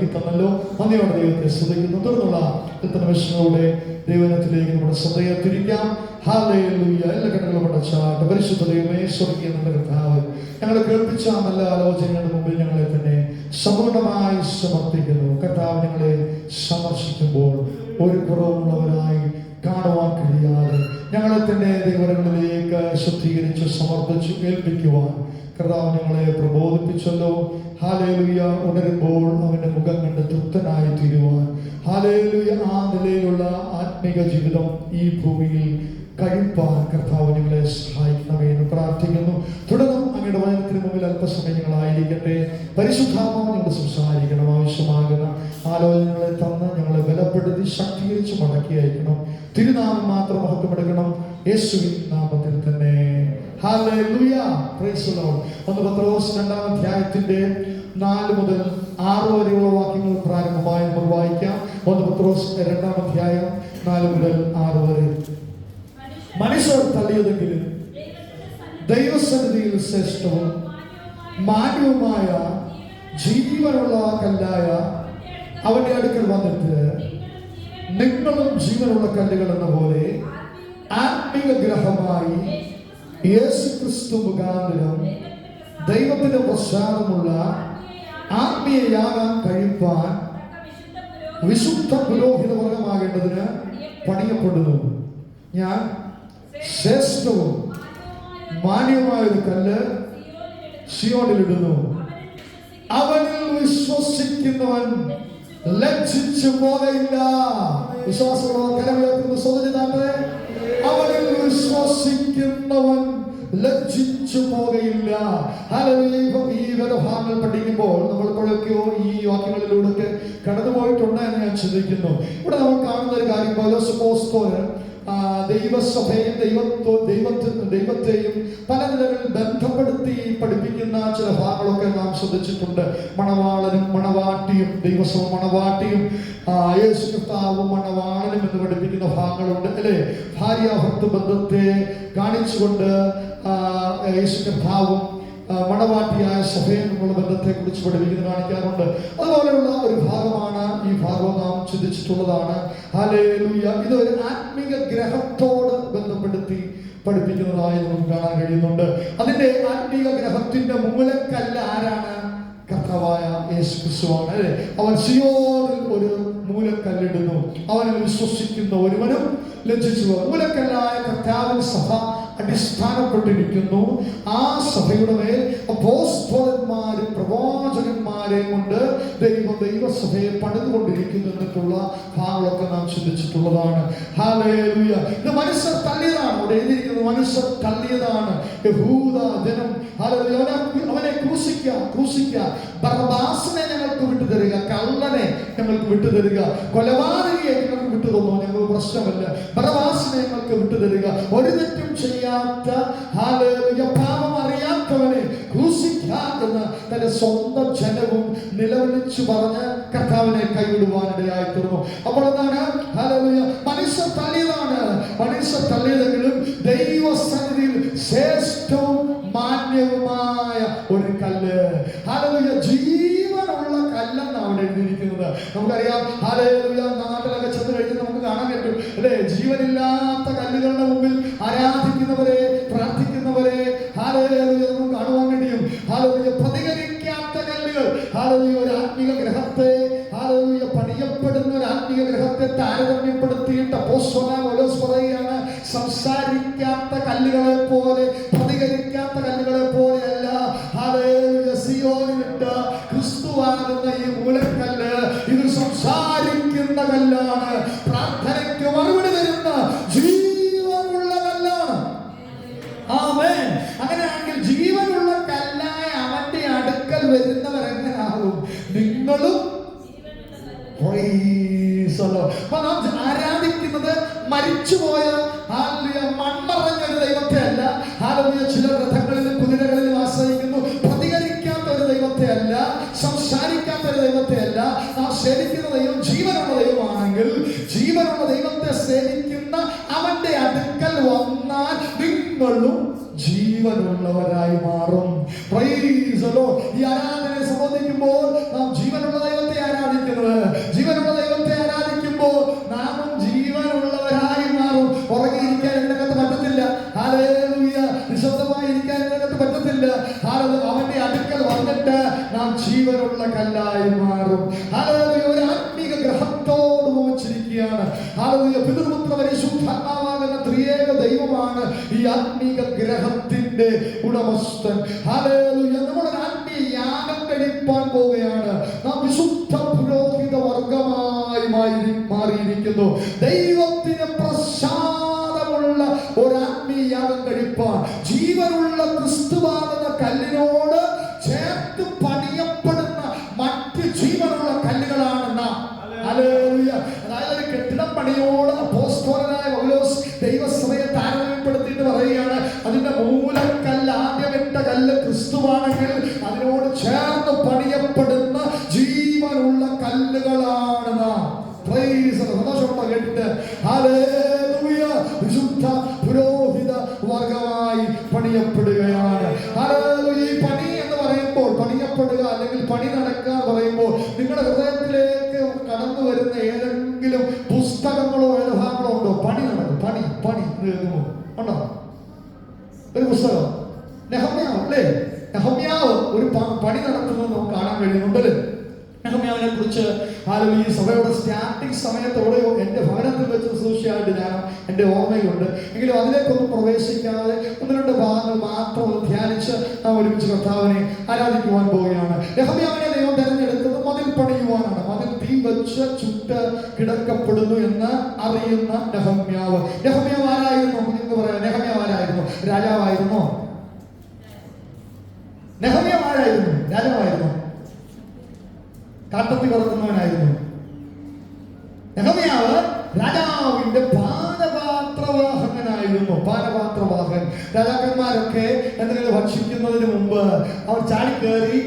നൽകി തന്നല്ലോ. നന്ദിയോടെ ദൈവത്തെ സ്തുതിക്കുന്നു. തുടർന്നുള്ള നിമിഷങ്ങളുടെ ദൈവത്തിലേക്ക് നമ്മുടെ ശ്രദ്ധയെ തിരിക്കാം. ഹല്ലേലൂയ. എല്ലാ കണ്ണുകളും അടച്ചാട്ട് പരിശുദ്ധ ദൈവമേ, സ്വർഗീയ നമ്മുടെ കർത്താവ്, ഞങ്ങളെ കേൾപ്പിച്ച നല്ല ആലോചനകളുടെ മുമ്പിൽ ഞങ്ങളെ തന്നെ സമ്പൂർണ്ണമായി സമർപ്പിക്കുന്നു. കർത്താവ്, ഞങ്ങളെ സന്ദർശിക്കുമ്പോൾ ഒരു കുറവുള്ളവരായി കാണുവാൻ കഴിയാതെ ഞങ്ങളെ തന്നെ ദൈവങ്ങളിലേക്ക് ശുദ്ധീകരിച്ച് സമർപ്പിച്ച് ഏൽപ്പിക്കുവാൻ കർത്താവ് ഞങ്ങളെ പ്രബോധിപ്പിച്ചല്ലോ. ഹല്ലേലൂയ. ഉണരുമ്പോൾ അവന്റെ മുഖം കണ്ട് തൃപ്തനായി തീരുവാൻ, ഹല്ലേലൂയ, ആ നിലയിലുള്ള ആത്മീക ജീവിതം ഈ ഭൂമിയിൽ കഴിപ്പാൻ കർത്താവ് ഞങ്ങളെ സഹായിക്കണമേ എന്ന് പ്രാർത്ഥിക്കുന്നു. തുടർന്നും അങ്ങയുടെ വചനത്തിന് മുമ്പിൽ അല്പസമയം ഞങ്ങളായിരിക്കട്ടെ. പരിശുദ്ധാത്മാവ് ഞങ്ങൾ സംസാരിക്കണം. ആവശ്യമാകുന്ന ആലോചനകളെ തന്ന് ഞങ്ങളെ ബലപ്പെടുത്തി ശക്തീകരിച്ച് മടക്കി അയക്കണം. തിരുനാമം മാത്രം മഹത്വമെടുക്കണം. യേശുവിൻ നാമത്തിൽ തന്നെ. ഹല്ലേലൂയ. Praise the Lord. 1 പത്രോസ് 2-ാം അധ്യായത്തിന്റെ 4 മുതൽ 6 വരെയുള്ള വാക്യങ്ങൾ പ്രാരംഭമായി നമുക്ക് വായിക്കാം. 1 പത്രോസ് 2-ാം അധ്യായം 4 മുതൽ 6 വരെ. മനുഷ്യർ തള്ളിയതെങ്കിലും ദൈവസന്നിധിയിൽ ശ്രേഷ്ഠവും മാന്യവുമായ ജീവനുള്ള കല്ലായ അവന്റെ അടുക്കൽ വന്നിട്ട് നിങ്ങളും ജീവനുള്ള കല്ലുകൾ എന്ന പോലെ ആത്മീയ ഗ്രഹമായി യേശുക്രിസ്തു മുഖാന്തരം ദൈവത്തിന്റെ പ്രസാദമുള്ള ആത്മീയ യാഗം കഴിപ്പാൻ വിശുദ്ധ പുരോഹിത വർഗമാകേണ്ടതിന് പണിയപ്പെടുന്നു. ഞാൻ ശ്രേഷ്ഠവും മാന്യമായ ഒരു കല്ല് സിയോനിലിടുന്നു. അവനിൽ വിശ്വസിക്കുന്നവൻ ലജ്ജിച്ചു പോകയില്ല. വിശ്വാസമുള്ളവർ കരമുയർത്തുന്ന സ്വതന്ത്രേ. അവനിൽ വിശ്വസിക്കുന്നവൻ ലജ്ജിച്ചു പോകയില്ല. ഈ വേദഭാഗങ്ങൾ പഠിക്കുമ്പോൾ നമ്മൾ എപ്പോഴൊക്കെയോ ഈ വാക്യങ്ങളിലൂടെ കടന്നുപോയിട്ടുണ്ട് എന്ന് ഞാൻ ചിന്തിക്കുന്നു. ഇവിടെ നമ്മൾ കാണുന്ന ഒരു കാര്യം, പൗലോസ് അപ്പോസ്തലൻ ദൈവസഭയും ദൈവത്തെയും പല നിലകളിൽ ബന്ധപ്പെടുത്തി പഠിപ്പിക്കുന്ന ചില ഭാഗങ്ങളൊക്കെ നാം ശ്രദ്ധിച്ചിട്ടുണ്ട്. മണവാളനും മണവാട്ടിയും, ദൈവസഭ മണവാട്ടിയും യേശു കർത്താവും മണവാളനും എന്ന് പഠിപ്പിക്കുന്ന ഭാഗങ്ങളുണ്ട്, അല്ലെ? ഭാര്യാഭർത്തൃ ബന്ധത്തെ കാണിച്ചുകൊണ്ട് യേശു കർത്താവും മണവാട്ടിയായ സഭയെ എന്നുള്ള ബന്ധത്തെ കുറിച്ച് പഠിപ്പിക്കുന്നത് കാണിക്കാറുണ്ട്. അതുപോലെയുള്ള ഒരു ഭാഗമാണ് ഈ ഭാഗം നാം ചിന്തിച്ചിട്ടുള്ളതാണ്. ഹല്ലേലൂയ. ഇത് ഒരു ആത്മീക ഗ്രഹത്തോട് ബന്ധപ്പെടുത്തി പഠിപ്പിക്കുന്നതായി നമുക്ക് കാണാൻ കഴിയുന്നുണ്ട്. അതിന്റെ ആത്മീക ഗ്രഹത്തിന്റെ മൂലക്കല്ല് ആരാണ്? കർത്താവായ യേശു ക്രിസ്തുവാണ്, അല്ലേ? അവൻ സിയോനിൽ ഒരു മൂലക്കല്ലിടുന്നു. അവനിൽ വിശ്വസിക്കുന്ന ഒരുവനും ലജ്ജിച്ചു. മൂലക്കല്ലായ കർത്താവിന്റെ സഭ അടിസ്ഥാനപ്പെട്ടിരിക്കുന്നു. ആ സഭയുടെ മേൽ അപ്പോസ്തലന്മാരും പ്രവാചകന്മാരെയും കൊണ്ട് ദൈവസഭയെ പണിതുകൊണ്ടിരിക്കുന്നു എന്നിട്ടുള്ള ഭാഗങ്ങളൊക്കെ നാം ചിന്തിച്ചിട്ടുള്ളതാണ്. ഹല്ലേലൂയ. ഇത് മനുഷ്യർ തള്ളിയതാണ്. അവിടെ എഴുതിയിരിക്കുന്നത് മനുഷ്യർ തള്ളിയതാണ്. യഹൂദ ജനം അവനെ ക്രൂശിക്കുക, ബർബാസിനെ ഞങ്ങൾക്ക് വിട്ടുതരിക, കള്ളനെ ഞങ്ങൾക്ക് വിട്ടുതരിക, കൊലപാതകിയെ ഞങ്ങൾക്ക് വിട്ടുതന്നോ, ഞങ്ങൾക്ക് പ്രശ്നമല്ല, ബർബാസിനെ ഞങ്ങൾക്ക് വിട്ടുതരിക, ഒരു തെറ്റും ചെയ്യാത്ത പാപം അറിയാത്തവനെ ക്രൂശിക്കാമെന്ന് തന്റെ സ്വന്തം ജനവും നിലവിളിച്ചു പറഞ്ഞ് കർത്താവിനെ കൈവിടുവാനിടയായി തീർന്നു. അപ്പോൾ എന്താണ്? ഹല്ലേലൂയ. മനുഷ്യർ തള്ളിയതാണ്. മനുഷ്യർ തള്ളിയതെങ്കിലും ദൈവസന്നിധിയിൽ ശ്രേഷ്ഠവും മാന്യവുമായ ഒരു കല്ല്. ഹല്ലേലൂയ. ജീവനുള്ള കല്ലെന്നാണ് അവിടെ എഴുതിയിരിക്കുന്നത്. നമുക്കറിയാം, ഹല്ലേലൂയ, നാട്ടിലൊക്കെ ചെന്ന് കഴിഞ്ഞ് നമുക്ക് കാണാൻ പറ്റും, അല്ലെ? ജീവനില്ലാത്ത കല്ലുകളുടെ മുമ്പിൽ ആരാധിക്കുന്നവരെ, പ്രാർത്ഥിക്കുന്നവരെ ഹല്ലേലൂയ നമുക്ക് കാണുവാൻ കഴിയും. ഹല്ലേലൂയ. പ്രതികരിക്കാത്ത കല്ലുകൾ. ഹല്ലേലൂയ. ഒരു ആത്മീക ഗ്രഹത്തെ, ഹല്ലേലൂയ, പണിയപ്പെടുന്ന ഒരു ആത്മീക ഗ്രഹത്തെ താരതമ്യപ്പെടുത്തിയിട്ട് അപ്പോസ്തലൻ പൗലോസ് പറയുകയാണ്, സംസാരിക്കാത്ത കല്ലുകളെ പോലെ, പ്രതികരിക്കാത്ത കല്ലുകളെ പോലെയല്ല ഹല്ലേലൂയ സിയോനിലിട്ട് ക്രിസ്തുവാകുന്ന ഈ മൂലക്കല്ല്. ഇത് സംസാരിക്കുന്ന കല്ലാണ്. പ്രാർത്ഥനയ്ക്ക് മറുപടി തരുന്ന ജീവനുള്ള കല്ലാണ്. ആമേൻ. അങ്ങനെയാണെങ്കിൽ ജീവനുള്ള കല്ലായ അവന്റെ അടുക്കൽ വരുന്നവരെങ്ങനാകും? നിങ്ങളും ആരാധിക്കുന്നത് മരിച്ചുപോയ മൺമറഞ്ഞൊരു ദൈവത്തെ അല്ല. ഹല്ലേലൂയ. ചില രഥങ്ങളിലും കുതിരകളിലും ആശ്രയിക്കുന്നു. പ്രതികരിക്കാത്ത ഒരു ദൈവത്തെ അല്ല, സംസാരിക്കാത്ത ഒരു ദൈവത്തെ അല്ല. നാം സേവിക്കുന്ന ദൈവം ജീവനുള്ള ദൈവമാണെങ്കിൽ, ജീവനുള്ള ദൈവത്തെ സേവിക്കുന്ന അവന്റെ അടുക്കൽ വന്നാൽ നിങ്ങളും ജീവനുള്ളവരായി മാറും. Praise the Lord. ഈ ആരാധനയെ സംബന്ധിക്കുമ്പോൾ നാം ജീവനുള്ള ദൈവത്തെ ആരാധിക്കും. ജീവനുള്ള കല്ലായി മാറും. ഹല്ലേലൂയ. ഒരു ആത്മീക ഗ്രഹത്തോട് മോചിച്ചിരിക്കുകയാണ്. ഹല്ലേലൂയ. പിതൃപുത്ര പരിശുദ്ധാത്മാവാകുന്ന ത്രിയേക ദൈവമാണ് ഈ ആത്മീക ഗ്രഹത്തിന്റെ ഉടമസ്ഥൻ. ഹല്ലേലൂയ. നമ്മളൊരു ആത്മീയ യാഗം കഴിപ്പാൻ പോവുകയാണ്. നാം വിശുദ്ധ പുരോഹിത വർഗമായി മാറിയിരിക്കുന്നു. ദൈവത്തിന് പ്രസാദമുള്ള ഒരു ആത്മീയ യാഗം കഴിപ്പാൻ ജീവനുള്ള ക്രിസ്തുവാകുന്ന കല്ലിനോട് ചേർത്ത് പണിയപ്പെടുന്ന മറ്റ് ജീവനുള്ള കല്ലുകളാണ് നാം. ഹല്ലേലൂയ. അതായത് ഒരു കെട്ടിടം പണിയോട് അപ്പോസ്തലനായ പൗലോസ് ദൈവസഭയെ താരതമ്യപ്പെടുത്തിയിട്ട് പറയുകയാണ്, അതിന്റെ മൂലക്കല്ല്, ആദ്യമിട്ട കല്ല് ക്രിസ്തുവാണെങ്കിൽ അതിനോട് ചേർന്ന് പണിയപ്പെടുന്ന ജീവനുള്ള കല്ലുകളാണ് നാം. സന്തോഷമുള്ള കേട്ടിട്ട് ഹല്ലേലൂയ. വിശുദ്ധ പുരോഹിത വർഗമായി പണിയപ്പെടുകയാണ്. ഹല്ലേലൂയ. ഈ പണി എന്ന് പറയുമ്പോൾ, പണിയപ്പെടുക അല്ലെങ്കിൽ പണി നടക്കുക എന്ന് പറയുമ്പോൾ നിങ്ങളുടെ ഹൃദയത്തിലേക്ക് കടന്നു വരുന്ന ഏതെങ്കിലും പുസ്തകങ്ങളോ വേദഭാഗങ്ങളോ ഉണ്ടോ? പണി നടക്കും, പണി പണി കേൾക്കുമോ? ഉണ്ടോ ഒരു പുസ്തകം? നെഹമ്യാവ് അല്ലേ? നെഹമ്യാവ് ഒരു പണി നടത്തുന്നത് നമുക്ക് കാണാൻ കഴിയുന്നുണ്ടല്ലേ? നെഹമ്യാവിനെ കുറിച്ച് ഈ സഭയുടെ സ്റ്റാർട്ടിംഗ് സമയത്തോടെ എൻ്റെ ഭവനത്തിൽ വെച്ച് സൂക്ഷിച്ചായിട്ട് ഞാൻ എൻ്റെ ഓർമ്മയിലുണ്ട്. എങ്കിലും അതിലേക്കൊന്നും പ്രവേശിക്കാതെ ഒന്ന് രണ്ട് ഭാഗങ്ങൾ മാത്രം ധ്യാനിച്ച് നാം ഒരുമിച്ച് കർത്താവിനെ ആരാധിക്കുവാൻ പോവുകയാണ്. നെഹമ്യാവിനെ ദൈവം തെരഞ്ഞെടുത്തത് മതിൽ പണിയുവാനാണ്. മതിൽ തീ വെച്ച് ചുട്ട് കിടക്കപ്പെടുന്നു എന്ന് അറിയുന്ന നെഹമ്യാവ്. നെഹമ്യാവ് ആരായിരുന്നു എന്ന് പറയാം. നെഹമ്യാവ് ആരായിരുന്നു? രാജാവായിരുന്നു. നെഹമ്യാവ് ആരായിരുന്നു? രാജാവായിരുന്നു. കാട്ടത്തി കറക്കുന്നവനായിരുന്നു. നെഹമ്യാവ് രാജാവിന്റെ പാനപാത്രവാഹകനായിരുന്നു. പാനപാത്രവാഹകൻ. രാജാക്കന്മാരൊക്കെ എന്തെങ്കിലും ഭക്ഷിക്കുന്നതിന് മുമ്പ് അവർ ചാടിക്കേറി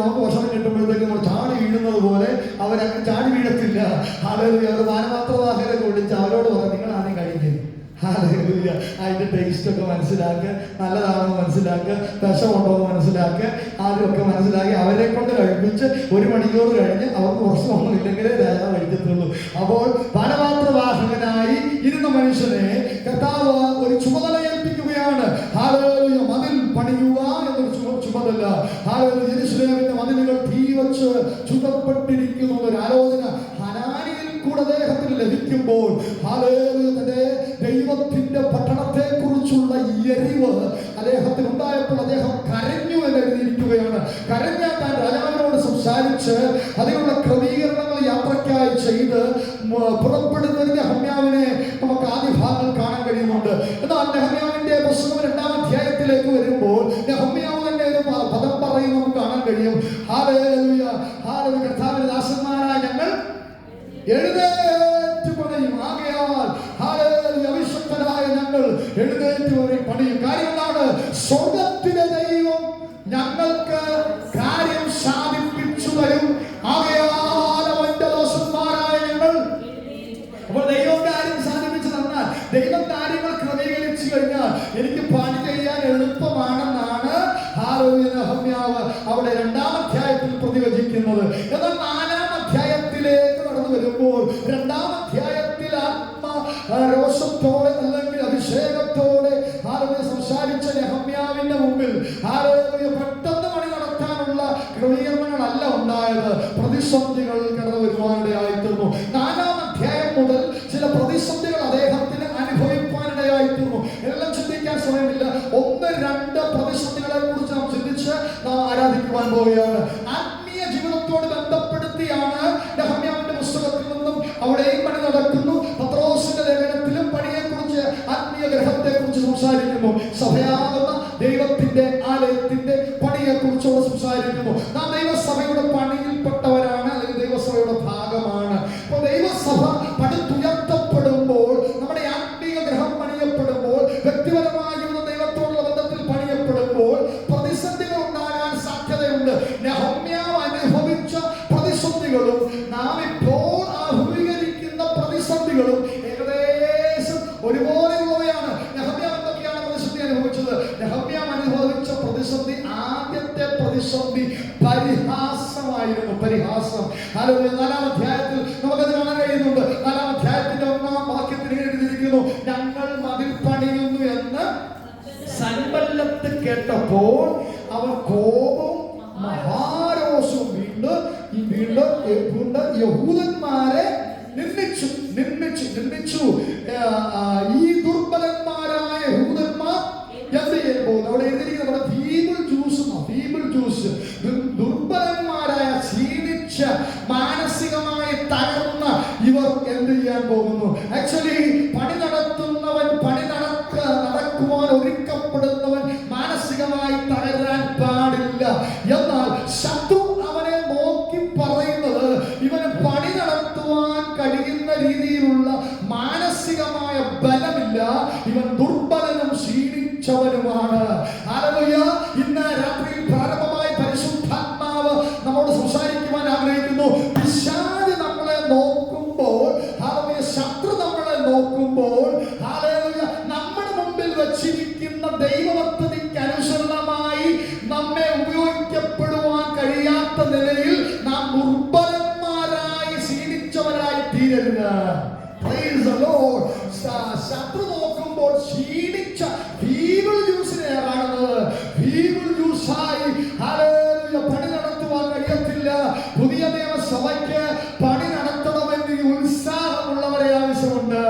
നമുക്ക് ഭക്ഷണം കിട്ടുമ്പോഴത്തേക്ക് നമ്മൾ ചാടി വീഴുന്നത് പോലെ അവരങ്ങനെ ചാടി വീഴത്തില്ല. അവർ പാനപാത്രവാഹകരെ വിളിച്ച് അവരോട് പറഞ്ഞു, നിങ്ങൾ ആദ്യം കഴിക്കും. ഹല്ലേലൂയ. അതിന്റെ ടേസ്റ്റ് ഒക്കെ മനസ്സിലാക്കുക, നല്ലതാണെന്ന് മനസ്സിലാക്കുക, വിഷമുണ്ടോ എന്ന് മനസ്സിലാക്കുക, ആദ്യമൊക്കെ മനസ്സിലാക്കി അവരെ കൊണ്ട് കഴിപ്പിച്ച് 1 മണിക്കൂർ കഴിഞ്ഞ് അവർക്ക് പ്രശ്നമൊന്നും ഇല്ലെങ്കിലേ രാജാവ് കഴിക്കത്തുള്ളൂ. അപ്പോൾ പാനപാത്രവാഹകനായി ഇരുന്ന മനുഷ്യനെ കർത്താവ് ഒരു ചുമതല ഏൽപ്പിക്കുകയാണ്. ഹല്ലേലൂയ. മതിൽ പണിയുക എന്നൊരു ചുമതല. ഹല്ലേലൂയ. യെരൂശലേമിന്റെ മതിലുകൾ തീ വെച്ച് ചുടപ്പെട്ടിരിക്കുന്ന ഒരു ആലോചന ഹനാനിയിൽ കൂടെ അദ്ദേഹത്തിന് ലഭിക്കുമ്പോൾ ഹല്ലേലൂയ, തന്റെ ദൈവത്തിന്റെ പട്ടണത്തെ കുറിച്ചുള്ള എരിവ് അദ്ദേഹത്തിന് ഉണ്ടായപ്പോൾ അദ്ദേഹം കരഞ്ഞു എന്ന് എഴുതിയിരിക്കുകയാണ്. കരഞ്ഞ താൻ രാജാവിനോട് സംസാരിച്ച് അതിനുള്ള ക്രമീകരണങ്ങൾ യാത്രയ്ക്കായി ചെയ്ത് പുറപ്പെടുന്ന നെഹമ്യാവിനെ നമുക്ക് ആദ്യ ഭാഗങ്ങൾ കാണാൻ കഴിയുന്നുണ്ട്. എന്നാൽ നെഹമ്യാവിന്റെ പുസ്തകം 2-ാം അധ്യായത്തിലേക്ക് വരുമ്പോൾ നെഹമ്യാവ് തന്നെ ഒരു പദം പറയും നമുക്ക് കാണാൻ കഴിയും. ഹല്ലേലൂയ. ഹല്ലേലൂയ. കർത്താവിന്റെ ദാസന്മാരായ ഞങ്ങൾ എഴുന്നേറ്റ് പണിയും. ആകയാൽ ഹല്ലേലൂയ, അഭിഷിക്തരായ ഞങ്ങൾ എഴുന്നേറ്റ് പണിയും. കാര്യം എന്താണ്? സ്വർഗ്ഗത്തിലെ ദൈവം ഞങ്ങൾക്ക് കാര്യം സാധിപ്പിച്ചു തരും. ആകയാൽ അവന്റെ ദാസന്മാരായ ഞങ്ങൾ. അപ്പോൾ ദൈവം കാര്യം സാധിപ്പിച്ചു തന്നാൽ, ദൈവം കാര്യങ്ങൾ ക്രമീകരിച്ചു കഴിഞ്ഞാൽ എനിക്ക് പണി ചെയ്യാൻ എളുപ്പമാണെന്നാണ് നെഹമ്യാവ് അവിടെ 2-ാം അധ്യായത്തിൽ പ്രതിവചിക്കുന്നത്. എന്നാൽ 4-ാം അധ്യായത്തിലേക്ക് കടന്നു വരുമ്പോൾ 2-ാം അധ്യായത്തിൽ ആത്മരോഷത്തോടെ അല്ലെങ്കിൽ അഭിഷേകത്തോടെ സംസാരിച്ച നെഹമ്യാവിന്റെ മുമ്പിൽ പെട്ടെന്ന് പണി നടത്താനുള്ള ക്രമീകരണങ്ങളല്ല ഉണ്ടായത്. പ്രതിസന്ധികൾ കടന്നു വരുവാനിടയായിത്തീർന്നു. 4-ാം അധ്യായം മുതൽ ചില പ്രതിസന്ധികൾ അദ്ദേഹത്തിന് അനുഭവിക്കാനിടയായിത്തീർന്നു. എല്ലാം ചിന്തിക്കാൻ സമയമില്ല. 1-2 പ്രതിസന്ധികളെ കുറിച്ച് നാം ചിന്തിച്ച് നാം ആരാധിക്കുവാൻ പോവുകയാണ്. ആത്മീയ ജീവിതത്തോട് ബന്ധപ്പെടുത്തിയാണ് നെഹമ്യാവിന്റെ പുസ്തകത്തിൽ നിന്നും അവിടെയും പണി നടക്കുന്നു. പത്രോസിന്റെ ലേഖനത്തിലും പണിയെക്കുറിച്ച്, ആത്മീയ ഗ്രഹത്തെ കുറിച്ച് സംസാരിക്കുന്നു. സഭയാകുന്ന ദൈവത്തിന്റെ ആലയത്തിന്റെ പണിയെ കുറിച്ചുള്ള സംസാരിക്കുന്നു. നാം ദൈവസഭയുടെ പണിയിൽപ്പെട്ടവരാണ്, അല്ലെങ്കിൽ ദൈവസഭയുടെ ഭാഗമാണ്. അപ്പോൾ ദൈവസഭ പടുത്തുയർത്തപ്പെടുമ്പോൾ, നമ്മുടെ ആത്മീയ ഗ്രഹം പണിയപ്പെടുമ്പോൾ, വ്യക്തിപരമായ ദൈവത്തോടുള്ള ബന്ധത്തിൽ പണിയപ്പെടുമ്പോൾ പ്രതിസന്ധികൾ ഉണ്ടാകാൻ സാധ്യതയുണ്ട്. നെഹമ്യാവ് അനുഭവിച്ച പ്രതിസന്ധികളും നാം ഇപ്പോൾ അഭിമുഖീകരിക്കുന്ന പ്രതിസന്ധികളും ഏകദേശം ഒരുപോലെയുള്ളവയാണ്. നെഹമ്യാവ് എന്തൊക്കെയാണ് പ്രതിസന്ധി അനുഭവിച്ചത്? നെഹമ്യാവ് അനുഭവിച്ച പ്രതിസന്ധി, ആദ്യത്തെ പ്രതിസന്ധി പരിഹാസമായിരുന്നു. പരിഹാസം. 4-ാം അധ്യായത്തിൽ നമുക്കത് കാണാൻ കഴിയുന്നുണ്ട്. 4-ാം അധ്യായത്തിന്റെ 1-ാം വാക്യത്തിൽ എഴുതിയിരിക്കുന്നു, ഞങ്ങൾ മതിൽ പണിയുന്നു എന്ന് സൻബല്ലത്ത് കേട്ടപ്പോൾ അവർ കോപവും മഹാരോഷവും വീണ്ടും യഹൂദന്മാരെ നിന്ദിച്ചു. ഈ ദുർബലന്മാരായ യഹൂദന്മാർ എന്ത് ചെയ്യാൻ പോകുന്നു? അവിടെ എഴുതിയിരിക്കുന്ന ഫീബിൾ ജ്യൂസ് ദുർബലന്മാരായ ക്ഷീണിച്ച മാനസികമായി തകർന്ന ഇവർ എന്ത് ചെയ്യാൻ പോകുന്നു? ആക്ച്വലി പണി നടക്കുവാൻ ഒരുക്കപ്പെടുന്നവൻ മാനസികമായി തകരാൻ പാടില്ല. എന്നാൽ ശത്രു അവനെ നോക്കി പറയുന്നത് ഇവന് പണി നടത്തുവാൻ കഴിയുന്ന രീതിയിലുള്ള മാനസികമായ ബലമില്ല, ഇവൻ ദുർബലനും ക്ഷീണിച്ചവനുമാണ്. ഹല്ലേലൂയ. ഇന്ന് രാത്രിയിൽ പ്രാരംഭമായി പരിശുദ്ധാത്മാവ് നമ്മോട് സംസാരിക്കുവാൻ ആഗ്രഹിക്കുന്നു. പിശാച് നമ്മളെ നോക്കുമ്പോൾ, ഹല്ലേലൂയ, ശത്രു നമ്മളെ നോക്കുമ്പോൾ, ഹല്ലേലൂയ, നമ്മുടെ മുമ്പിൽ വച്ചിരിക്കുന്ന ദൈവപദ്ധതിക്ക് അനുസരണമായി നമ്മെ ഉപയോഗിക്കപ്പെടുവാൻ കഴിയാത്ത നിലയിൽ നാം ദുർബലന്മാരായി ക്ഷീണിച്ചവരായി തീരരുത്. Praise the Lord. ശത്രു നോക്കുമ്പോൾ ക്ഷീണിച്ച ഫീബിൾ ജ്യൂസിനെ കാണുന്നത്. ഫീബിൾ ജ്യൂസായി ഹല്ലേലൂയ പണി നടത്തുവാൻ കഴിയത്തില്ല. പുതിയ നിയമസഭയ്ക്ക് പണി നടത്തണമെന്ന് ഉത്സാഹമുള്ളവരെ ആവശ്യമുണ്ട്.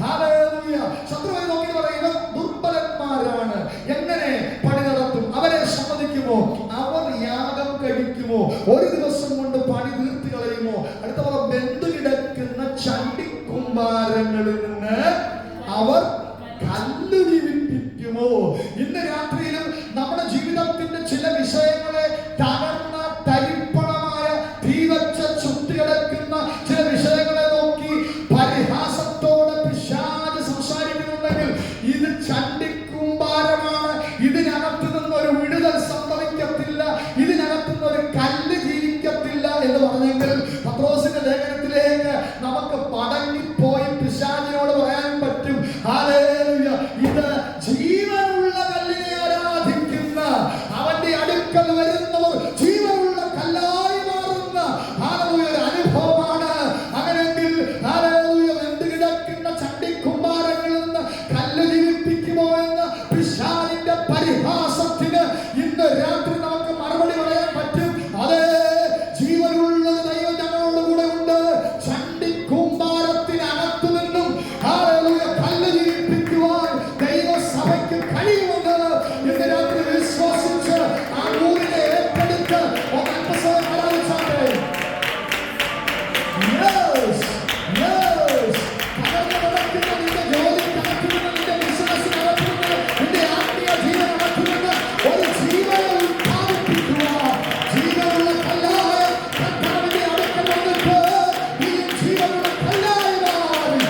ഹല്ലേലൂയ. ശത്രുവിനെ നോക്കി പറയുന്നത് ദുർബലന്മാരാണ്. എങ്ങനെ പണി നടത്തും? അവരെ സമ്മതിക്കുമോ? അവർ യാഗം കഴിക്കുമോ? ഒരു ദിവസം കൊണ്ട് പണി തീർത്ത് കളയുമോ? അടുത്തവർ ബന്ധുകിടക്കുന്ന ചണ്ടിക്കുമ്പാരങ്ങളിൽ നിന്ന് അവർ കല്ല് ജീവിപ്പിക്കുമോ? ഇന്ന് രാത്രിയിലും നമ്മുടെ ജീവിതത്തിന്റെ ചില വിഷയങ്ങളെ തകർന്ന തരിപ്പണമായ തീവച്ച ചുട്ടുകിടക്കുന്ന ചില വിഷയങ്ങളെ നോക്കി പരിഹാസത്തോടെ പിശാച് സംസാരിക്കുന്നുണ്ടെങ്കിൽ ഇത് ചണ്ടിക്കുമ്പാരമാണ്, ഇതിനകത്ത് നിന്നൊരു വിടുതൽ സംഭവിക്കത്തില്ല, ഇതിനകത്ത് നിന്നൊരു കല്ല് ജീവിക്കത്തില്ല എന്ന് പറഞ്ഞെങ്കിൽ പത്രോസിന്റെ ലേഖനത്തിലേക്ക് നമുക്ക് മടങ്ങിപ്പോയി പിശാചിനോട് പറയാൻ പറ്റും. ഹല്ലേലൂയ. ഇത് ജീവനുള്ള കല്ലിനെ ആരാധിക്കുന്ന അവന്റെ അടുക്കൽ വരുന്നവർ ജീവനുള്ള കല്ലായി മാറുന്ന ഹല്ലേലൂയ ഒരു അനുഭവമാണ്. അങ്ങനെയെങ്കിൽ ഹല്ലേലൂയ എന്ത് കിടക്കുന്ന ചണ്ടിക്കുമ്പാരങ്ങളിൽ നിന്ന് കല്ല് ജീവിപ്പിക്കുമോ എന്ന് പിശാചിന്റെ പരിഹാസത്തിന് ഇന്ന് രാത്രി നമുക്ക് മറുപടി പറയാൻ പറ്റും. അതേ, ജീവനുള്ള ദൈവം ഞങ്ങളോട് കൂടെ ഉണ്ട്. ചണ്ടിക്കുമ്പാരത്തിനകത്തു നിന്നും ഹല്ലേലൂയ കല്ല് ജീവിപ്പിക്കുവാൻ ദൈവസഭയ്ക്ക് കഴിയുമെന്ന് ഇന്ന് രാത്രി വിശ്വസിച്ച് ആ ഊരിനെ ഏറ്റെടുത്ത് ഒന്നൽപ്പസമയം ആരാധിച്ചാട്ടെ. പകർന്നു നടക്കുന്ന നിന്റെ ജോലി നടത്തുന്ന, നിന്റെ ബിസിനസ് നടത്തുന്ന, നിന്റെ ആത്മീയ ജീവൻ നടത്തുന്ന ഒരു ജീവനെ ഉത്പാദിപ്പിക്കുവാൻ ജീവനുള്ള കല്ലായ കർത്താവിന്റെ അടുക്കൽ വന്നിട്ട് ഈ ജീവനുള്ള കല്ലായി മാറി.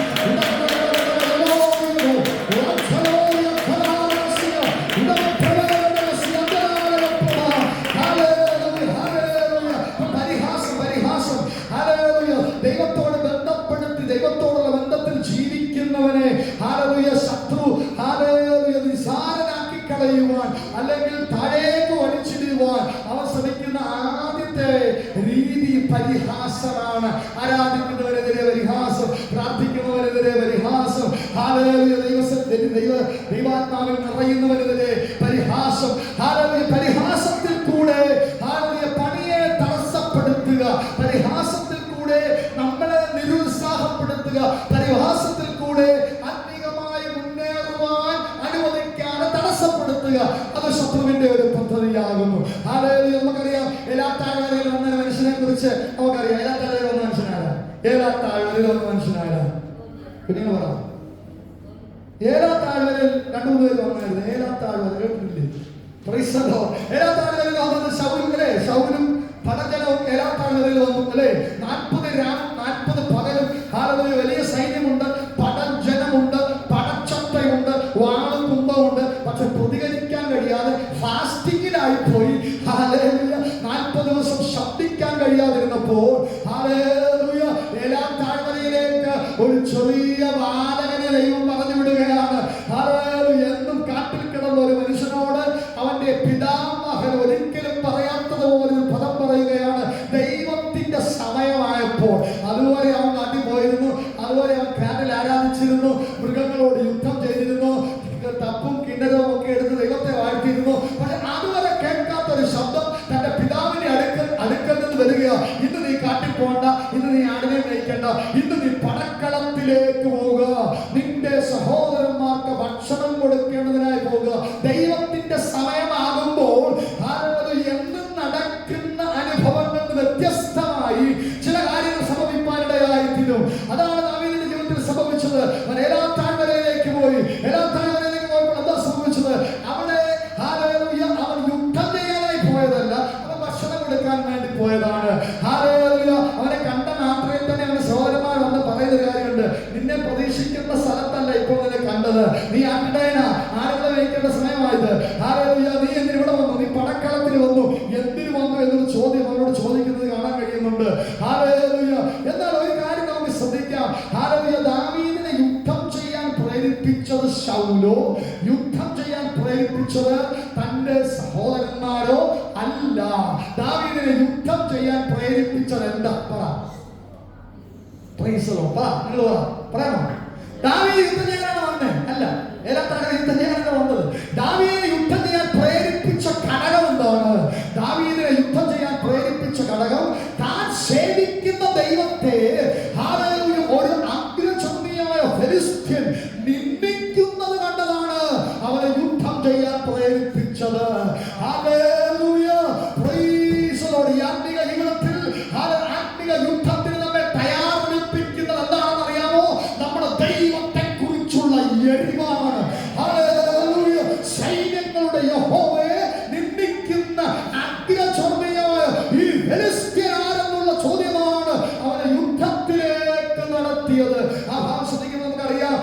ദൈവത്തോട് ബന്ധപ്പെടുത്തി ദൈവത്തോടുള്ള ബന്ധത്തിൽ ജീവിക്കുന്നവനെ ഹല്ലേലൂയ ശത്രു ഹല്ലേലൂയ നിസാരനാക്കി കളയുവാൻ അല്ലെങ്കിൽ താഴേക്ക് വലിച്ചിടുവാൻ അവൻ ശ്രമിക്കുന്ന ആദ്യത്തെ രീതി പരിഹാസമാണ്. ആരാധിക്കുന്നവരെതിരെ പരിഹാസം, പ്രാർത്ഥിക്കുന്നവരെതിരെ പരിഹാസം, ഹല്ലേലൂയ ദൈവാത്മാവിൽ നിറയുന്നവരെതിരെ പരിഹാസം. ഹല്ലേലൂയ പരിഹാസത്തിൽ കൂടെ ഹല്ലേലൂയ പണിയെ തടസ്സപ്പെടുത്തുക, പരിഹാസത്തിൽ കൂടെ നമ്മളെ നിരുത്സാഹപ്പെടുത്തുക, പരിഹാസത്തിൽ കൂടെ ആത്മീകമായി മുന്നേറുവാൻ അനുവദിക്കാതെ തടസ്സപ്പെടുത്തുക. അത് ശത്രുവിന്റെ ഒരു പദ്ധതിയാകുന്നു. ഹല്ലേലൂയ. നമുക്കറിയാം ഏലാത്താഴ്വരയിൽ വന്ന മനുഷ്യനെ കുറിച്ച് നമുക്കറിയാം. ഏലാത്താഴ്വരയിൽ വന്ന മനുഷ്യനാരാ? ഏലാത്താഴ്വരയിൽ വന്ന മനുഷ്യനാരാ? കുഞ്ഞുങ്ങൾ പറ. ഏലാത്താഴ്വരയിൽ 2-3 പേര് വന്നായിരുന്നു. ഏലാത്താഴ്വര കേട്ടിട്ടില്ലേ? ഏലാത്താഴ്വരയിൽ വന്നത് ശൗലും പടജനവും ഏലാത്താഴ്വരയിൽ വന്നു അല്ലേ? 40 രാവും 40 പകലും ഹല്ലേലൂയ വലിയ സൈന്യമുണ്ട്, പടജനമുണ്ട്, പടച്ചട്ടയുണ്ട്, വാളും കുന്തമുണ്ട്. പക്ഷെ പ്രതികരിക്കാൻ കഴിയാതെ ഫാസ്റ്റിംഗിലായി പോയി. ഹല്ലേലൂയ 40 ദിവസം ശബ്ദിക്കാൻ കഴിയാതിരുന്നപ്പോൾ ഹല്ലേലൂയ ഏലാത്താഴ്വരയിലേക്ക് ഒരു ചെറിയ ബാലകനെ ദൈവം പറഞ്ഞു വിടുകയാണ്. ഹല്ലേലൂയ. എന്നും കാട്ടിൽ കിടന്ന ഒരു മനുഷ്യനോട് അവന്റെ പിതാമഹൻ ഒരിക്കലും പറയാത്തതുപോലെ ഒരു പദം പറയുകയാണ്. ദൈവത്തിന്റെ സമയമായപ്പോൾ അതുവരെ അവൻ നാട്ടിൽ പോയിരുന്നു, അതുവരെ അവൻ കാട്ടിൽ ആരാധിച്ചിരുന്നു, മൃഗങ്ങളോട് യുദ്ധം ചെയ്തിരുന്നു, തപ്പും കിണറും ഒക്കെ എടുത്ത് ദൈവത്തെ വാഴ്ത്തിയിരുന്നു. പക്ഷെ അതുവരെ കേൾക്കാത്തൊരു ശബ്ദം തന്റെ പിതാവിന്റെ അടുക്കൽ നിന്ന് വരിക. ഇന്ന് പോകണ്ട, ഇന്ന് നീ ആടിനെ മേയ്ക്കണ്ട, ഇന്ന് നീ പടക്കളത്തിലേക്ക് പോവുക. നിന്റെ സഹോദരന്മാർക്ക് ഭക്ഷണം കൊടുക്കേണ്ടതിനായി പോവുക. ദൈവത്തിന്റെ സമയമാകുമ്പോൾ എന്നും നടക്കുന്ന അനുഭവങ്ങൾ വ്യത്യസ്തമായി ചില കാര്യങ്ങൾ സംഭവിക്കാനിടയായി തീരും. അതാണ് ദാവീദിന്റെ ജീവിതത്തിൽ സംഭവിച്ചത്. അവൻ ഏലാം താഴ്വരയിലേക്ക് പോയി. ഏലാം താഴ്വരയിലേക്ക് പോയപ്പോൾ എന്താ സംഭവിച്ചത്? അവിടെ അവൻ യുദ്ധം ചെയ്യാനായി പോയതല്ല, അവൻ ഭക്ഷണം കൊടുക്കാൻ വേണ്ടി പോയതാണ്. അവനെ കണ്ട മാത്രമേ തന്നെ അവന്റെ സഹോദരന്മാർ വന്ന് പറയുന്ന കാര്യമുണ്ട്, നിന്നെ പ്രതീക്ഷിക്കുന്ന സ്ഥലത്തല്ല ഇപ്പോൾ നിന്നെ കണ്ടത്, നീ ആരുടേനാ, ആരുടെ വഹിക്കേണ്ട സമയമായത്. നീ എന്തിനിവിടെ വന്നു, നീ പടക്കളത്തിൽ വന്നു, എന്തിനു വന്നു എന്നൊരു ചോദ്യം അവനോട് ചോദിക്കുന്നത് കാണാൻ കഴിയുന്നുണ്ട്. എന്നാൽ ഒരു കാര്യം നമുക്ക് ശ്രദ്ധിക്കാം. ദാവീദിനെ യുദ്ധം ചെയ്യാൻ പ്രേരിപ്പിച്ചത് ശൗലോ, യുദ്ധം ചെയ്യാൻ പ്രേരിപ്പിച്ചത് തന്റെ സഹോദരന്മാരോ അല്ല. ദാവീദിനെ യുദ്ധം ചെയ്യാൻ പ്രേരിപ്പിച്ചത് എന്താ? പറയാമോ? ദാവീദ് യുദ്ധം ചെയ്യാനാണ് വന്നത് അല്ല, യുദ്ധം ചെയ്യാനാണ് വന്നത്. ദാവീദിനെ യുദ്ധം ചെയ്യാൻ പ്രേരിപ്പിച്ച ഘടകം എന്താണ്? ദാവീദിനെ യുദ്ധം ചെയ്യാൻ പ്രേരിപ്പിച്ച ഘടകം താൻ സേവിക്കുന്ന ദൈവത്തെ ഒരു അഗ്രചർമ്മിയായ ഫെലിസ്ത്യൻ നിന്ദിക്കുന്നത് കണ്ടതാണ് അവനെ യുദ്ധം ചെയ്യാൻ പ്രേരിപ്പിച്ചത്. ആത്മീക ജീവിതത്തിൽ ആത്മീക യുദ്ധത്തിന് നമ്മെ തയ്യാറെടുപ്പിക്കുന്നത് എന്താണെന്ന് അറിയാമോ? നമ്മുടെ ദൈവത്തെ കുറിച്ചുള്ള എരിവാണ്. സൈന്യങ്ങളുടെ യഹോവയെ നിന്ദിക്കുന്ന അഗ്രചർമ്മിയായ ഈ ഫെലിസ്ത്യൻ ആരെന്നുള്ള ചോദ്യമാണ് അവനെ യുദ്ധത്തിലേക്ക് നടത്തിയത്. ആ ഭാഗം ശ്രദ്ധിക്കുമ്പോൾ നമുക്കറിയാം.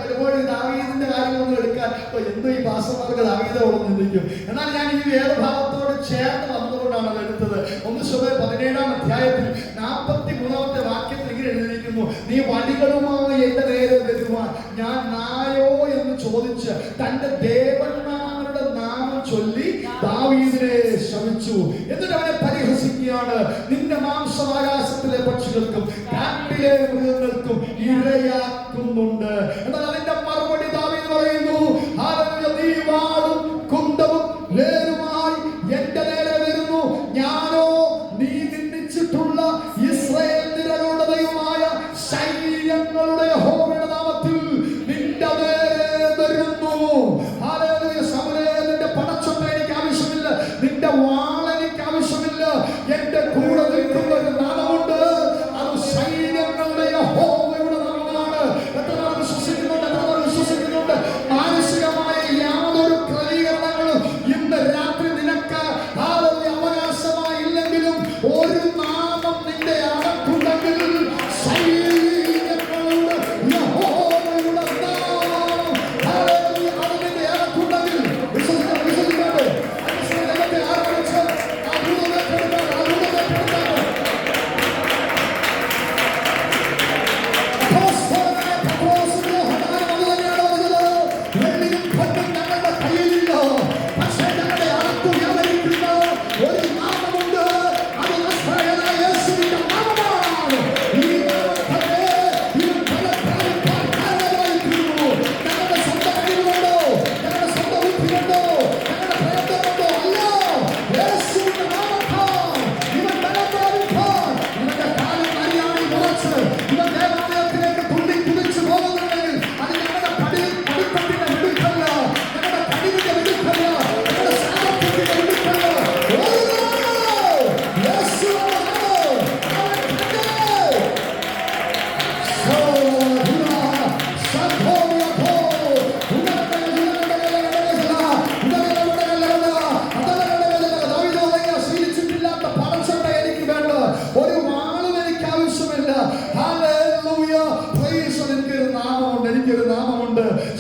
പലപ്പോഴും ദാവീദിന്റെ കാര്യങ്ങളൊന്നും എടുക്കാൻ എന്തോ ഈ ഭാഷമാർക്ക് ദാവീദോളം നിന്ദിക്കും. എന്നാൽ ഞാൻ ഈ വേദഭാഗത്തോട് ചേർന്ന് വന്നതുകൊണ്ടാണ് അത് എടുത്തത്. 1 അധ്യായത്തിൽ 43 വാക്യത്തിൽ ഇങ്ങനെ എഴുതിയിരിക്കുന്നു, നീ വടികളുമായി എന്റെ നേരെ വരുവാൻ ഞാൻ നായോ എന്ന് ചോദിച്ച് തന്റെ ദേവന്മാരുടെ നാമം ചൊല്ലി ദാവീദിനെ ശപിച്ചു. എന്നിട്ട് അവനെ പരിഹസിക്കുകയാണ്, നിന്റെ മാംസം ആകാശത്തിലെ പക്ഷികൾക്കും കാട്ടിലെ മൃഗങ്ങൾക്കും ഇരയാക്കുന്നുണ്ട്. എന്നാൽ അതിന്റെ മറുപടി ദാവീദ് പറയുന്നു, നീ വാളും കുന്തവും വേരുമായി എന്റെ നേരെ വരുന്നു, ഞാനോ നീ നിന്ദിച്ചിട്ടുള്ള ഇസ്രായേൽ നിരകളുടെ ദൈവമായ സൈന്യങ്ങളുടെ യഹോവയുടെ നാമത്തിൽ നിന്റെ നേരെ വരുന്നു. ശമൂവേലേ, നിന്റെ പടച്ചൊണ്ട എനിക്ക് ആവശ്യമില്ല, നിന്റെ വാൾ എനിക്ക് ആവശ്യമില്ല, എന്റെ കൂടെ നിൽക്കുന്ന ഒരു നാമമുണ്ട്, അത് സൈന്യങ്ങളുടെ യഹോവയുടെ നാമമാണ്. എത്ര വിശ്വസിക്കുന്നുണ്ട്? വിശ്വസിക്കുന്നുണ്ട്? മാനസികമായ യാതൊരു ക്രമീകരണങ്ങളും ഇന്ന് രാത്രി നിനക്ക് അവകാശമായില്ലെങ്കിലും ഒരു നാമം നിന്റെ അകത്തുണ്ടെങ്കിൽ സൈന്യങ്ങളുടെ യഹോവയുടെ നാമം അത് നിന്റെ അകത്തുണ്ടെങ്കിൽ വിശ്വസിക്കുന്നുണ്ട്.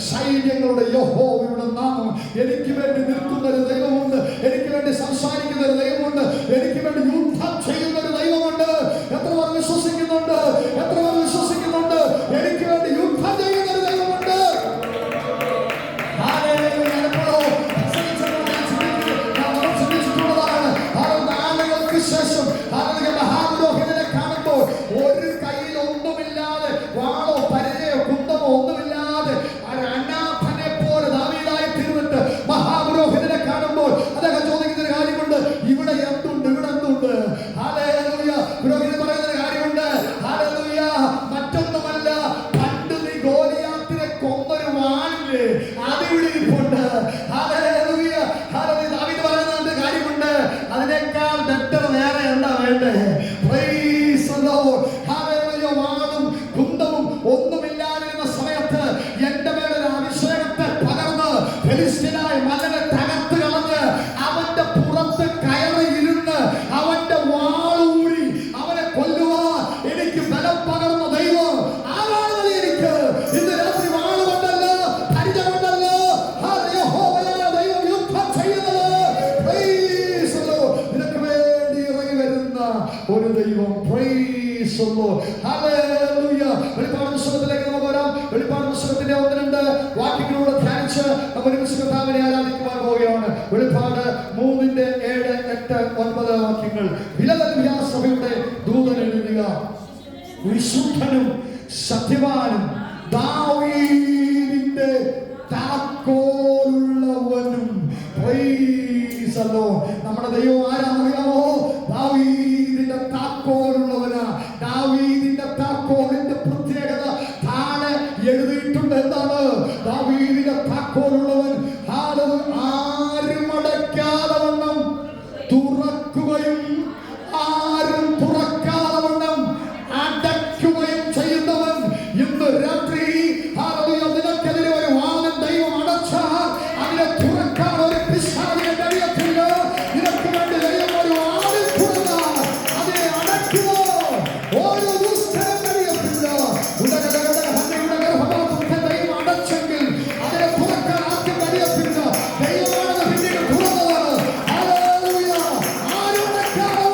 സൈന്യങ്ങളുടെ യഹോവയുടെ നാമം. എനിക്ക് വേണ്ടി നിൽക്കുന്ന ഒരു ദൈവമുണ്ട്, എനിക്ക് വേണ്ടി സംസാരിക്കുന്ന ഒരു ദൈവമുണ്ട്, എനിക്ക് വേണ്ടി യുദ്ധം ചെയ്യുന്ന ഒരു ദൈവമുണ്ട്. എത്ര പേർ വിശ്വസിക്കുന്നുണ്ട്? എത്ര പേർ വിശ്വസിക്കുന്നുണ്ട്? എനിക്ക് വേണ്ടി യുദ്ധം ചെയ്യുന്ന ഒരു ദൈവമുണ്ട്. ശേഷം മഹാപുരോഹിതനെ കാണുമ്പോൾ ഒരു കയ്യിൽ ഒന്നുമില്ലാതെ, വാളോ പരിചയോ കുന്തമോ ഒന്നുമില്ലാതെ അനാഥനെ പോലെ ദാവീദായി തീർന്നിട്ട് മഹാപുരോഹിതനെ കാണുമ്പോൾ അദ്ദേഹം ചോദിക്കുന്ന ഒരു കാര്യമുണ്ട്, ഇവിടെ എന്തുണ്ട്? ഇവിടെ എന്തുണ്ട്? വേണ്ടേ? Praise the Lord. Hallelujah. വാളും കുന്തവും ഒന്നുമില്ലാതിരുന്ന സമയത്ത് എന്റെ മേലൊരു അഭിഷേകത്തെ പകർന്ന് ഫെലിസ്ത്യനായ മകനെ തകർത്ത് കളഞ്ഞ് അവന്റെ പുറത്ത് കയറി ഇരുന്ന് അവന്റെ വാളൂരി അവനെ കൊല്ലുവാൻ എനിക്ക് ബലം പകർന്ന ദൈവം ആരാണ് എനിക്ക് ഇന്ന് രാത്രി വാളുകൊണ്ടല്ല പരിചയമുണ്ടല്ലോ ദൈവം യുദ്ധം ചെയ്യുന്നത്. നിനക്ക് വേണ്ടി ഇറങ്ങി വരുന്ന ഒരു ദൈവം. Praise the Lord. Hallelujah. വെളിപ്പാട് പുസ്തകത്തിലേക്ക് നമുക്ക് വരാം. വെളിപ്പാട് പുസ്തകത്തിന്റെ 1-2 വാക്യങ്ങളോട് ധ്യാനിച്ച് നമ്മൾ ഒരുമിച്ച് കർത്താവിനെ ആരാധിക്കുവാൻ പോവുകയാണ്. വെളിപ്പാട് 3-7, 8, 9 വാക്യങ്ങൾ. ഫിലദൽഫിയ സഭയുടെ ദൂതൻ എഴുതുക, വിശുദ്ധനും സത്യവാനും ദാവീദിന്റെ താക്കോലുള്ളവനും. Praise the Lord. നമ്മുടെ ദൈവം ആരാണെന്നറിയാമോ? ദാവീദിന്റെ താക്കോലുള്ളവനാ. ദാവീദിന്റെ താക്കോലിന്റെ പ്രത്യേകത താഴെ എഴുതിയിട്ടുണ്ട്. എന്താണ്? ദാവീദിന്റെ താക്കോലുള്ളവൻ ആരും അടയ്ക്കാതെ വണ്ണം തുറക്കുകയും ആരും തുറക്കാതെ വണ്ണം അടയ്ക്കുകയും ചെയ്യുന്നവൻ. ഇന്ന് രാത്രി നിനക്കെതിരെ ഒരു വാതിൽ ദൈവം അടച്ചാൽ അതിനെ തുറക്കാൻ ഒരു പിശാചിന് കഴിയത്തില്ല. നിനക്ക് വേണ്ടി ദൈവം ഒരു വാതിൽ തുറന്നാൽ അതിനെ അടയ്ക്കുക ഒരു ദുഷ്ടനും കഴിയത്തില്ല. ദൈവം അടച്ചെങ്കിൽ അതിനെ തുറക്കാൻ ആർക്കും കഴിയത്തില്ല. ദൈവമാണ് പിന്നീട് തുറന്നത്. ഹല്ലേലൂയ. ആരും അടയ്ക്കാതെ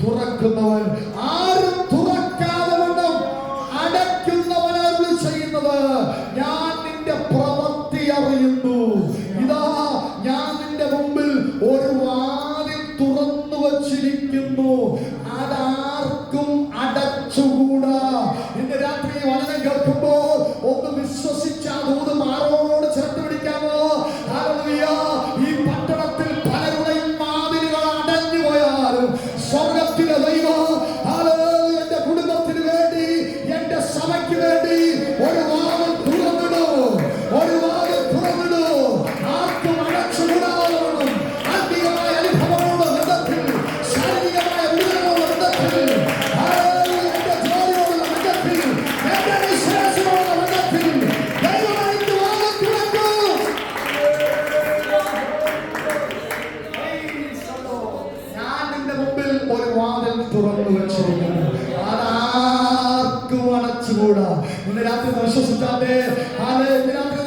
തുറക്കുന്നവൻ, ആരും തുറക്കാതെ വണ്ണം അടയ്ക്കുന്നവൻ അരുളി ചെയ്യുന്നത്. ഞാൻ നിന്റെ പ്രവൃത്തി അറിയുന്നു. ഇതാ ഞാൻ നിന്റെ മുമ്പിൽ ഒരു വാതിൽ തുറന്നു വച്ചിരിക്കുന്നു, അതാർക്കും അടച്ചുകൂടാ. ഇന്ന് രാത്രി വചനം കേൾക്കുമ്പോൾ ഒന്ന് വിശ്വസിച്ച ദൂത് മാറോട് ചേർത്ത് പിടിക്കാമോ? ഹല്ലേലൂയ. ഈ പട്ടണത്തിൽ പലരുടെയും വാതിലുകൾ അടഞ്ഞു പോയാലും സ്വർഗത്തിലെ ദൈവം ഹല്ലേലൂയ എന്റെ കുടുംബത്തിന് വേണ്ടി, എന്റെ സഭയ്ക്ക് വേണ്ടി ഒരു വാതിൽ തുറന്നിടൂ, ഒരു വാതിൽ തുറന്നിടൂ. ആർക്കും അടച്ചുകൂടാതെ ആത്മീയമായ അനുഭവമുള്ള ബന്ധത്തിൽ, ശാരീരികമായ വിടുതലുള്ള ബന്ധത്തിൽ, എന്റെ ജോലിയുള്ള ബന്ധത്തിൽ, എന്റെ വിശ്വാസമുള്ള ബന്ധത്തിൽ ദൈവം എനിക്ക് വാതിൽ തുറക്കും. ഞാൻ നിന്റെ മുമ്പിൽ ഒരു വാതിൽ തുറന്നു വെച്ചിരിക്കുന്നു, അതാർക്കും അടച്ചുകൂടാ. ഇന്ന് രാത്രി വിശ്വസിച്ചാലേ ഇന്ന് രാത്രി